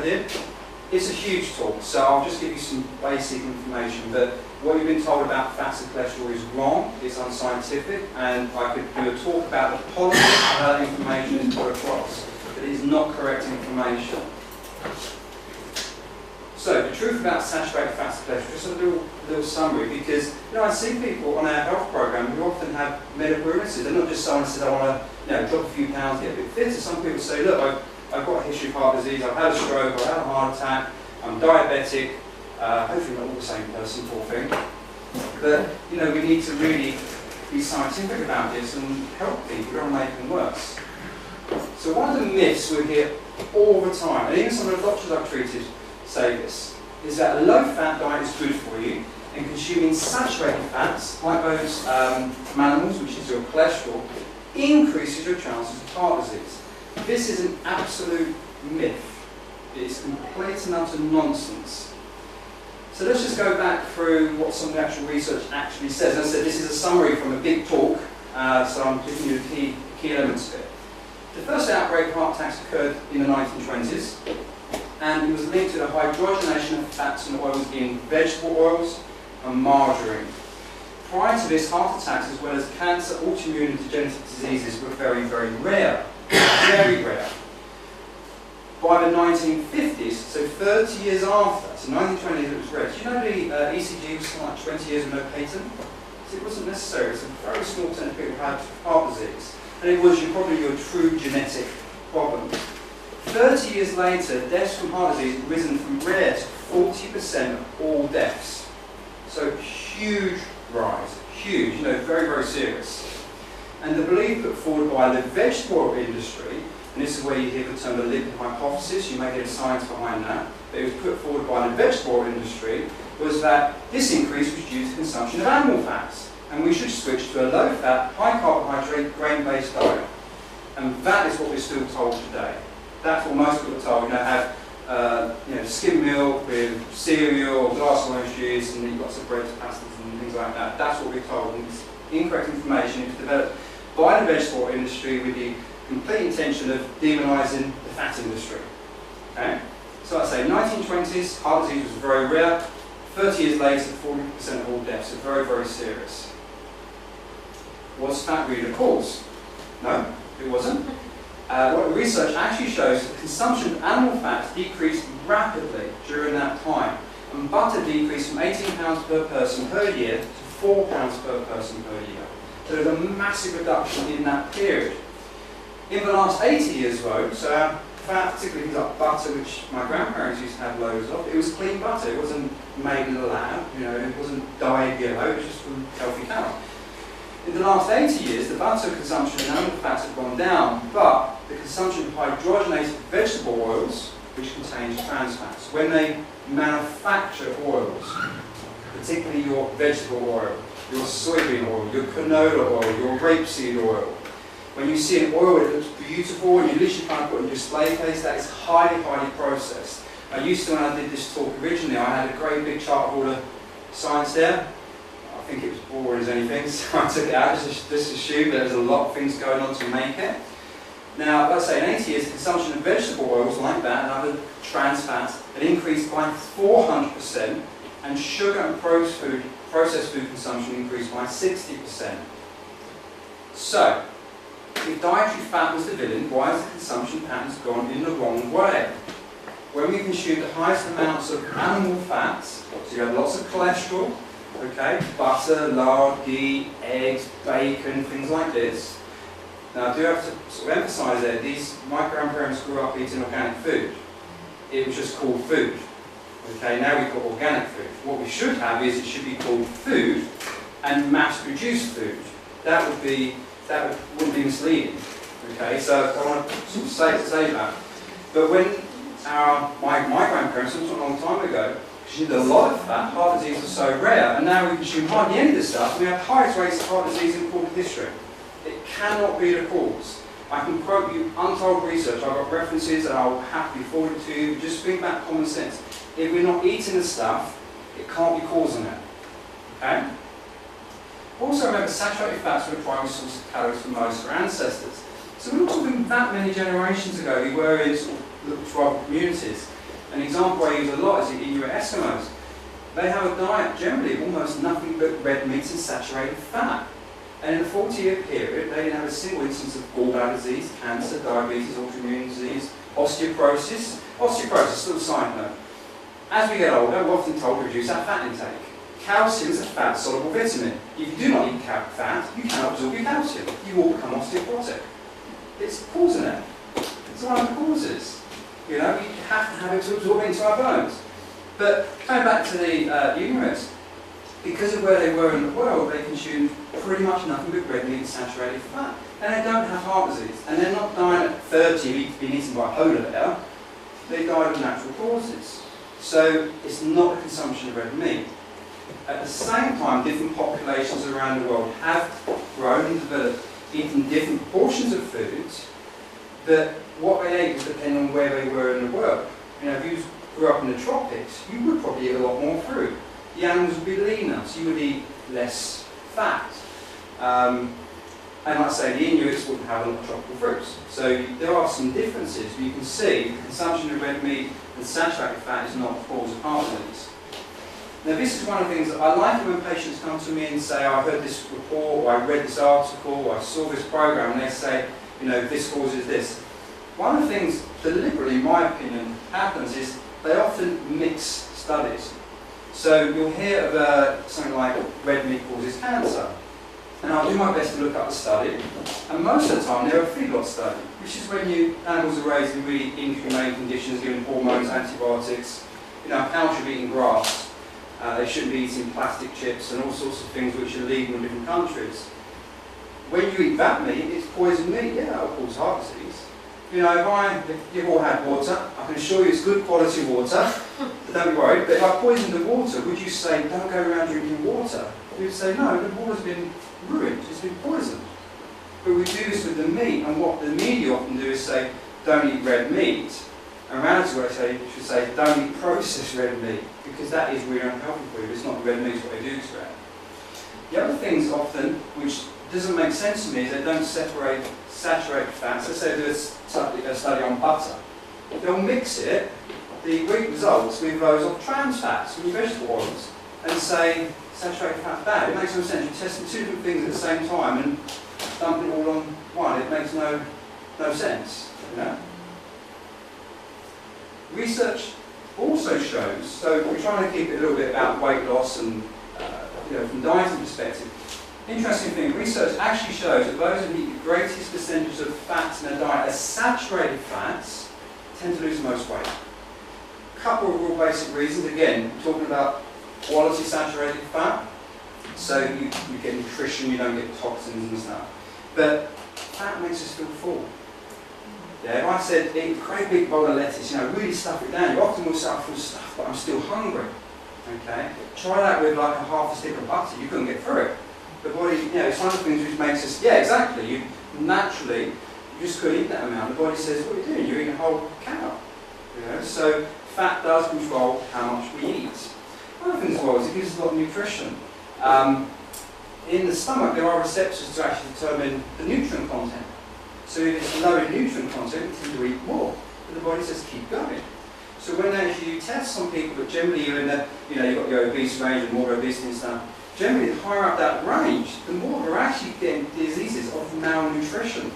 did. It's a huge talk, so I'll just give you some basic information. But what you've been told about fats and cholesterol is wrong, it's unscientific, and I could do a talk about the policy of how that information is put across. But it is not correct information. So, the truth about saturated fats and cholesterol, just a little summary, because I see people on our health program who often have medical illnesses. They're not just someone who says, I want to drop a few pounds, get a bit fitter. Some people say, look, I've got a history of heart disease, I've had a stroke, I've had a heart attack, I'm diabetic, hopefully not all the same person, poor thing. But, we need to really be scientific about this and help people, don't make them worse. So one of the myths we hear all the time, and even some of the doctors I've treated say this, is that a low-fat diet is good for you, and consuming saturated fats, like those from animals, which is your cholesterol, increases your chances of heart disease. This is an absolute myth. It's complete and utter nonsense. So let's just go back through what some of the actual research actually says. As I said, this is a summary from a big talk, so I'm giving you the key elements of it. The first outbreak of heart attacks occurred in the 1920s, and it was linked to the hydrogenation of fats and oils in vegetable oils and margarine. Prior to this, heart attacks as well as cancer, autoimmune and degenerative diseases were very, very rare. Very rare. By the 1950s, so 30 years after, so 1920s it was rare. Do you know the ECG was something like 20 years with no patent? So it wasn't necessary. It's a very small percent of people who had heart disease. And it was probably your true genetic problem. 30 years later, deaths from heart disease had risen from rare to 40% of all deaths. So huge rise, huge, very, very serious. And the belief put forward by the vegetable oil industry, and this is where you hear the term the lipid hypothesis, you may get a science behind that, but it was put forward by the vegetable oil industry, was that this increase was due to consumption of animal fats, and we should switch to a low-fat, high-carbohydrate, grain-based diet. And that is what we're still told today. That's what most people are told. Have skim milk with cereal, glass of orange juice, and eat lots of breads, pastas, and things like that. That's what we're told. And it's incorrect information. It was developed by the vegetable oil industry with the complete intention of demonising the fat industry. Okay? So I say 1920s, heart disease was very rare. 30 years later, 40% of all deaths are very, very serious. Was fat really the cause? No, it wasn't. What the research actually shows is that consumption of animal fats decreased rapidly during that time, and butter decreased from 18 pounds per person per year to 4 pounds per person per year. So there was a massive reduction in that period. In the last 80 years though, so our fat, particularly things like butter, which my grandparents used to have loads of, it was clean butter. It wasn't made in a lab, it wasn't dyed yellow, it was just from healthy cows. In the last 80 years, the butter consumption of animal fats have gone down, but the consumption of hydrogenated vegetable oils, which contains trans fats, when they manufacture oils, particularly your vegetable oil, your soybean oil, your canola oil, your rapeseed oil, when you see an oil that looks beautiful and you literally kind of put it in your display case, that is highly, highly processed. I used to, when I did this talk originally, I had a great big chart of all the science there. I think it was boring as anything, so I took it out, just assumed that there's a lot of things going on to make it. Now, let's say in 80 years, the consumption of vegetable oils like that and other trans fats had increased by 400%, and sugar and processed food consumption increased by 60%. So, if dietary fat was the villain, why has the consumption patterns gone in the wrong way? When we consume the highest amounts of animal fats, so you have lots of cholesterol, okay, butter, lard, ghee, eggs, bacon, things like this. Now I do have to sort of emphasise that my grandparents grew up eating organic food. It was just called food. Okay, now we've got organic food. What we should have is it should be called food and mass-produced food. That wouldn't be misleading. Okay, so I want to sort of say that. But when my grandparents, not a long time ago, consumed a lot of fat, heart disease was so rare, and now we consume hardly any of this stuff, and we have highest rates of heart disease in recorded history. It cannot be the cause. I can quote you untold research, I've got references and I'll happily forward it to you. Just think back common sense. If we're not eating the stuff, it can't be causing it. Okay? Also remember, saturated fats were the primary source of calories for most of our ancestors. So we're not talking that many generations ago, we were in sort of tribal communities. An example I use a lot is the Inuit Eskimos. They have a diet generally of almost nothing but red meats and saturated fat. And in a 40-year period, they didn't have a single instance of gallbladder disease, cancer, diabetes, autoimmune disease, osteoporosis. Osteoporosis, little side note. As we get older, we're often told to reduce our fat intake. Calcium is a fat-soluble vitamin. If you do not eat fat, you cannot absorb your calcium. You will become osteoporotic. It's causing it. It's one of the causes. You know, we have to have it to absorb into our bones. But going back to the Inuits, because of where they were in the world, they consumed pretty much nothing but red meat and saturated fat. And they don't have heart disease. And they're not dying at 30, being eaten by a polar bear. They died of natural causes. So it's not the consumption of red meat. At the same time, different populations around the world have grown and developed eating different portions of foods, that what they ate would depend on where they were in the world. You know, if you grew up in the tropics, you would probably eat a lot more fruit. The animals would be leaner, so you would eat less fat. And like I say, the Inuits wouldn't have a lot of tropical fruits. So there are some differences, but you can see the consumption of red meat and saturated fat is not the cause of heart disease. Now this is one of the things that I like it when patients come to me and say, oh, I heard this report, or I read this article, or I saw this program, and they say, you know, this causes this. One of the things deliberately, in my opinion, happens is they often mix studies. So you'll hear of something like red meat causes cancer. And I'll do my best to look up the study. And most of the time they're a feedlot study, which is when animals are raised in really inhumane conditions, given hormones, antibiotics. You know, cows should be eating grass. They shouldn't be eating plastic chips and all sorts of things which are legal in different countries. When you eat that meat, it's poisoned meat. Yeah, that will cause heart disease. You know, if you've all had water, I can assure you it's good quality water, so don't be worried. But if I poisoned the water, would you say, don't go around drinking water? You would say, no, the water's been ruined, it's been poisoned. But we do this with the meat, and what the media often do is say, don't eat red meat. And around is what I say, you should say, don't eat processed red meat, because that is really unhealthy for you. It's not the red meat, it's what they do to it. The other things often, which doesn't make sense to me, is they don't separate saturated fats. Let's say they do a study on butter. They'll mix it, the weak results, with those of trans fats from vegetable oils, and say saturated fat's bad. It makes no sense. You're testing two different things at the same time and dumping it all on one. It makes no sense. You know? Research also shows, so we're trying to keep it a little bit about weight loss and from dieting perspective. Interesting thing, research actually shows that those who eat the greatest percentage of fats in their diet as saturated fats tend to lose the most weight. A couple of real basic reasons. Again, talking about quality saturated fat, so you get nutrition, you don't get toxins and stuff. But fat makes us feel full. Yeah, if I said eat a great big bowl of lettuce, really stuff it down, you often will say I feel stuffed, but I'm still hungry. Okay? Try that with like a half a stick of butter, you couldn't get through it. The body, it's one of the things which makes us, exactly, you just couldn't eat that amount. The body says, what are you doing? You're eating a whole cow. So fat does control how much we eat. Other things as well is it gives us a lot of nutrition. In the stomach there are receptors to actually determine the nutrient content. So if it's low in nutrient content, we tend to eat more. But the body says keep going. So when actually you test on people, but generally you're in the, you've got your obese range and more obesity and stuff, generally the higher up that range, the more they're actually getting diseases of malnutrition.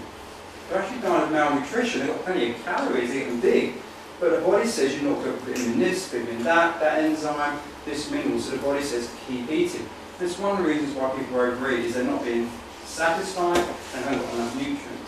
They're actually dying of malnutrition, they've got plenty of calories, eating big, but the body says you're not going to put in this, vitamin that enzyme, this mineral, so the body says keep eating. That's one of the reasons why people overeat, is they're not being satisfied and haven't got enough nutrients.